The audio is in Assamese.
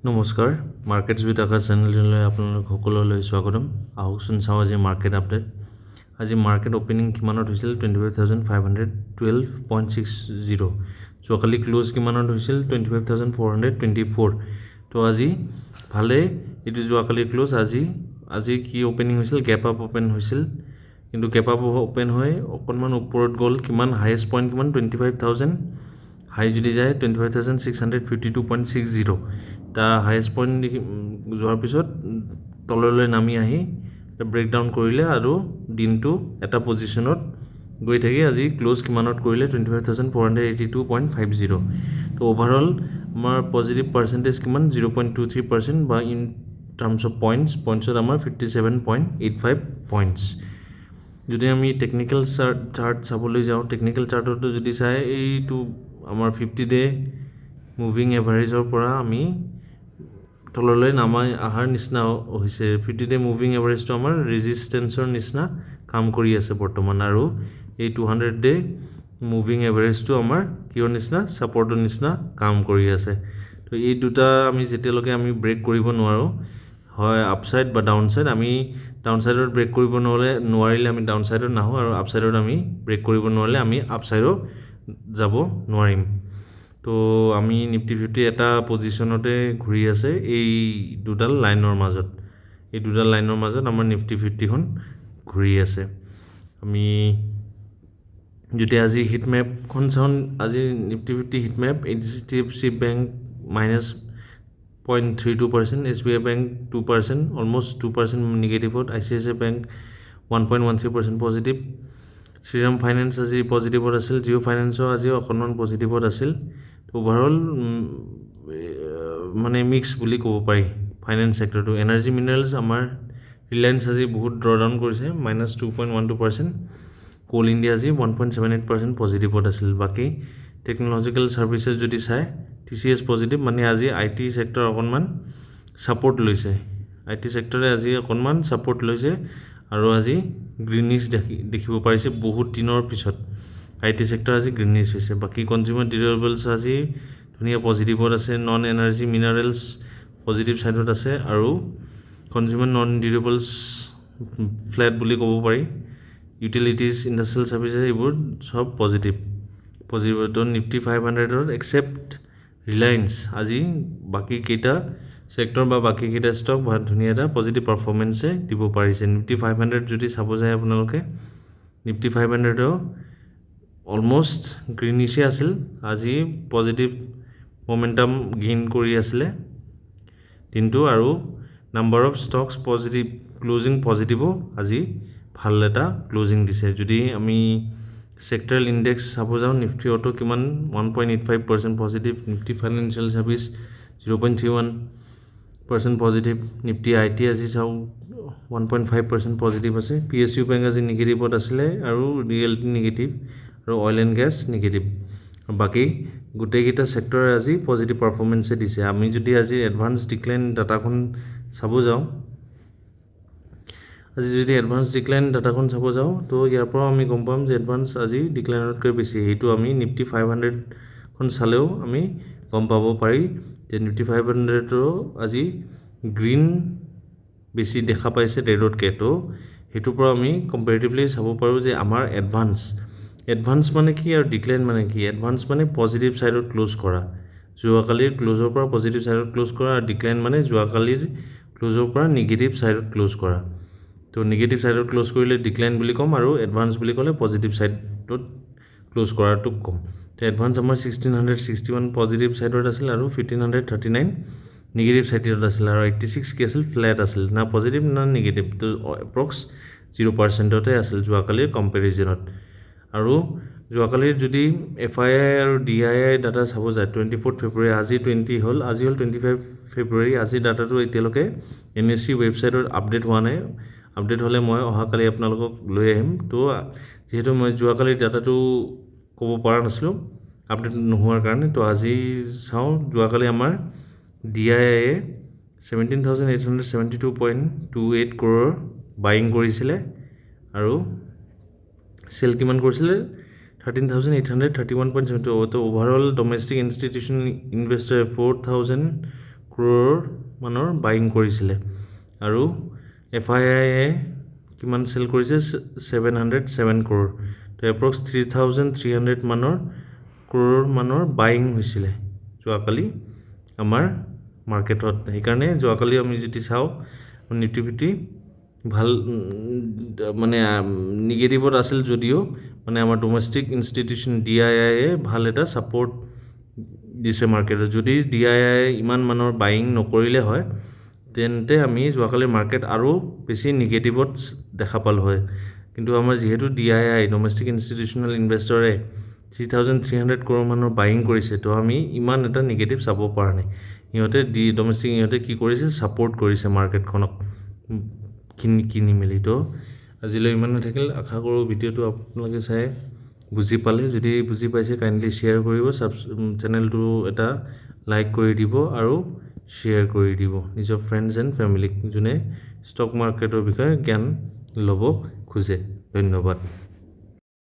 নমস্কাৰ মাৰ্কেটছ উইথ আকাশ চেনেললৈ আপোনালোক সকলোলৈ স্বাগতম আহকচোন চাওঁ আজি মাৰ্কেট আপডেট আজি মাৰ্কেট ওপেনিং কিমানত হৈছিল 25512.60 যোৱাকালি ক্লোজ কিমানত হৈছিল 25424 তো আজি ভালে এটো যোৱাকালি ক্লোজ আজি কি ওপেনিং হৈছিল গ্যাপ আপ ওপেন হৈছিল কিন্তু গ্যাপ আপ ওপেন হয় অকনমান ওপৰত গল কিমান হাইয়েষ্ট পইণ্ট কিমান 25000 হাই যদি যায় 25652.60 তা হাইয়েষ্ট পইণ্ট যোৱাৰ পিছত তললৈ নামি আহি ব্ৰেকডাউন কৰিলে আৰু দিনটো এটা পজিশনত গৈ থাকি আজি ক্লোজ কিমানত কৰিলে 25482.50 তো ওভাৰঅল আমাৰ পজিটিভ পাৰ্সেন্টেজ কিমান 0.23% বা ইন টাৰ্মছ অফ পইণ্টছত আমাৰ 57.85 পইণ্টছ যদি আমি টেকনিক্যাল চাৰ্ট চাবলৈ যাওঁ টেকনিক্যাল চাৰ্টটো যদি চাই এইটো আমাৰ 50 ডে মুভিং এভাৰেজৰ পৰা আমি তললৈ নামাই আহাৰ নিচিনা হৈছে 50 ডে মুভিং এভাৰেজটো আমাৰ ৰেজিস্ট্যান্সৰ নিচিনা কাম কৰি আছে বৰ্তমান আৰু এই 200 ডে মুভিং এভাৰেজটো আমাৰ কিয়ৰ নিচিনা সাপোৰ্টৰ নিচিনা কাম কৰি আছে তো এই দুটা আমি যেতিয়ালৈকে আমি ব্ৰেক কৰিব নোৱাৰো হয় আপসাইড বা ডাউনসাইড আমি ডাউনসাইডত ব্ৰেক কৰিব নোৱাৰিলে আমি ডাউনসাইডত নাহো আৰু আপসাইডত আমি ব্ৰেক কৰিব নোৱাৰিলে আমি আপসাইডত যাব নোৱাৰিম তো আমি নিফটি 50 এটা পজিশনতে ঘূৰি আছে এই দুডাল লাইনৰ মাজত আমাৰ নিফটি 50 খন ঘূৰি আছে আমি যদি আজি হিট ম্যাপ খন চাওঁ আজি Nifty 50 hit map HDFC bank -0.32% SBI Bank 2% almost 2% negative ICICI Bank 1.13% positive Shriram Finance আজি পজিটিভত আছিল জিও ফাইনান্সও আজি অকনমান পজিটিভত আছিল ওভাৰঅল মানে মিক্স বুলি ক'ব পাৰি ফাইনান্স সেক্টৰটো এনাৰ্জি মিনাৰেলছ আমাৰ ৰিলায়েন্স আজি বহুত ড্ৰডাউন কৰিছে -2.12% কোল ইণ্ডিয়া আজি 1.78% পজিটিভত আছিল বাকি টেকনলজিক্যাল সাৰ্ভিসেস যদি চাই TCS পজিটিভ মানে আজি আইটি সেক্টৰ অকনমান সাপোৰ্ট লৈছে আইটি সেক্টৰে আজি অকনমান সাপোৰ্ট লৈছে আৰু আজি গ্ৰীনিশ দেখিব পাৰিছে বহুত দিনৰ পিছত আইটি সেক্টৰ আজি গ্ৰীনিশ হৈছে বাকি কনজিউমাৰ ডিউৰেবলছ আজি ধুনিয়া পজিটিভত আছে নন এনাৰ্জি মিনাৰেলছ পজিটিভ সাইডত আছে আৰু কনজিউমাৰ নন ডিউৰেবলছ ফ্ল্যাট বুলি ক'ব পাৰি ইউটিলিটিজ ইন্ডাষ্ট্ৰিয়েল সাৰ্ভিসেস এইবোৰ সব পজিটিভ তো নিফটি 500ৰ এক্সেপ্ট ৰিলায়েন্স আজি বাকি কেইটা সেক্টৰ বা বাকি কেইটা ষ্টক বহুত ধুনিয়া এটা পজিটিভ পাৰফৰম্যান্সে দিব পাৰিছে নিফটি 500 যদি চাব যায় আপোনালোকে নিফটি 500 অলমোস্ট গ্ৰীনিশে আছিল আজি পজিটিভ মোমেন্টাম গেইন কৰি আছিল কিন্তু আৰু নাম্বাৰ অফ ষ্টকস পজিটিভ ক্লোজিং পজিটিভো আজি ভাল এটা ক্লোজিং দিছে যদি আমি সেক্টৰাল ইনডেক্স চাব যাওঁ নিফটি অটো কিমান 1.85% positive Nifty financial service 0.31% positive Nifty IT আজি চাও 1.5% পজিটিভ আছে PSU বেংক আজি নেগেটিভত আছিল আৰু ৰিয়েলটি নেগেটিভ আৰু অইল এণ্ড গ্যাস নেগেটিভ বাকি গুটেগিটা সেক্টৰ আজি পজিটিভ পাৰফৰম্যান্স দিছে আমি যদি আজি এডভান্স ডিক্লাইন ডাটাখন চাব যাওঁ আজি যদি এডভান্স ডিক্লাইন ডাটাখন চাব যাওঁ তো ইয়াৰ পৰা আমি গম পাম যে এডভান্স আজি ডিক্লাইনতকৈ বেছি হেতু আমি নিফটি 500 খন চালেও আমি গম পাব পাৰি যে নিফটি 500 ৰ আজি গ্ৰীন বেছি দেখা পাইছে ৰেডত কেটো হেতু পৰা আমি কম্পাৰেটিভলি চাব পাৰো যে আমাৰ এডভান্স মানে কি আৰু ডিক্লাইন মানে কি এডভান্স মানে পজিটিভ সাইডত ক্লোজ কৰা যোৱাকালিৰ ক্লোজৰ পৰা পজিটিভ সাইডত ক্লোজ কৰা আৰু ডিক্লাইন মানে যোৱাকালিৰ ক্লোজৰ পৰা নেগেটিভ সাইডত ক্লোজ কৰা তো নেগেটিভ সাইডত ক্লোজ কৰিলে ডিক্লাইন বুলি কম আৰু এডভান্স বুলি ক'লে পজিটিভ সাইডত ক্লোজ কৰাটো কম তো এডভান্স আমাৰ 1661 পজিটিভ সাইডত আছিল আৰু 1539 নেগেটিভ সাইডত আছিল আৰু 86 কি আছিল ফ্ল্যাট আছিল না পজিটিভ না নেগেটিভ তো এপ্ৰক্স 0% তে আছিল যোৱাকালিৰ কম্পাৰিজনত আৰু যোৱাকালিৰ যদি FII আৰু DII ডাটা চাব যায় 24 ফেব্ৰুৱাৰী আজি 20 হল আজি হল 25 ফেব্ৰুৱাৰী আজি ডাটাটো এতিয়ালৈকে NSE ৱেবছাইটত আপডেট হোৱা নাই আপডেট হলে মই অহাকালি আপোনালোকক লৈ আহিম তো যেহেতু মই যোৱাকালিৰ ডাটাটো ক'ব পৰা নাছিলো আপডেট নোহোৱাৰ কাৰণে তো আজি চাও যোৱাকালি আমাৰ DII 17872.28 crore বাইং কৰিছিলে আৰু সেল কিমান কৰিছিলে 13831.72 তো ওভাৰঅল ডমেস্টিক ইনষ্টিটিউশন ইনভেস্টৰ 4000 crore মানৰ বাইং কৰিছিলে আৰু FII কিমান সেল কৰিছে 707 crore তো এপ্ৰক্স 3300 মানৰ crore মানৰ বাইং হৈছিলে যোৱাকালি আমাৰ মাৰ্কেটত সেইকাৰণে যোৱাকালি আমি যদি চাওঁ নিফটি ভাল মানে নিগেটিভত আছিল যদিও মানে আমাৰ ডোমেষ্টিক ইনষ্টিটিউচন DII এ ভাল এটা সাপোৰ্ট দিছে মাৰ্কেটত যদি DII ইমান মানৰ বাইং নকৰিলে হয় তেন্তে আমি যোৱাকালি মাৰ্কেট আৰু বেছি নিগেটিভত দেখা পাল হয় কিন্তু আমাৰ যেহেতু DII ডোমেষ্টিক ইনষ্টিটিউচনেল ইনভেষ্টৰে 3300 crore মানৰ বাইং কৰিছে তো আমি ইমান এটা নিগেটিভ চাব পৰা নাই ইহঁতে ডোমেষ্টিক ইহঁতে কি কৰিছে সাপোৰ্ট কৰিছে মাৰ্কেটখনক কিনি মেলি তো আজিলৈ ইমানে থাকিল আশা কৰোঁ ভিডিঅ'টো আপোনালোকে চাই বুজি পালে যদি বুজি পাইছে কাইন্ডলি শ্বেয়াৰ কৰিব চেনেলটো এটা লাইক কৰি দিব আৰু শ্বেয়াৰ কৰি দিব নিজৰ ফ্ৰেণ্ডছ এণ্ড ফেমিলিক যোনে ষ্টক মাৰ্কেটৰ বিষয়ে জ্ঞান ল'ব খোজে ধন্যবাদ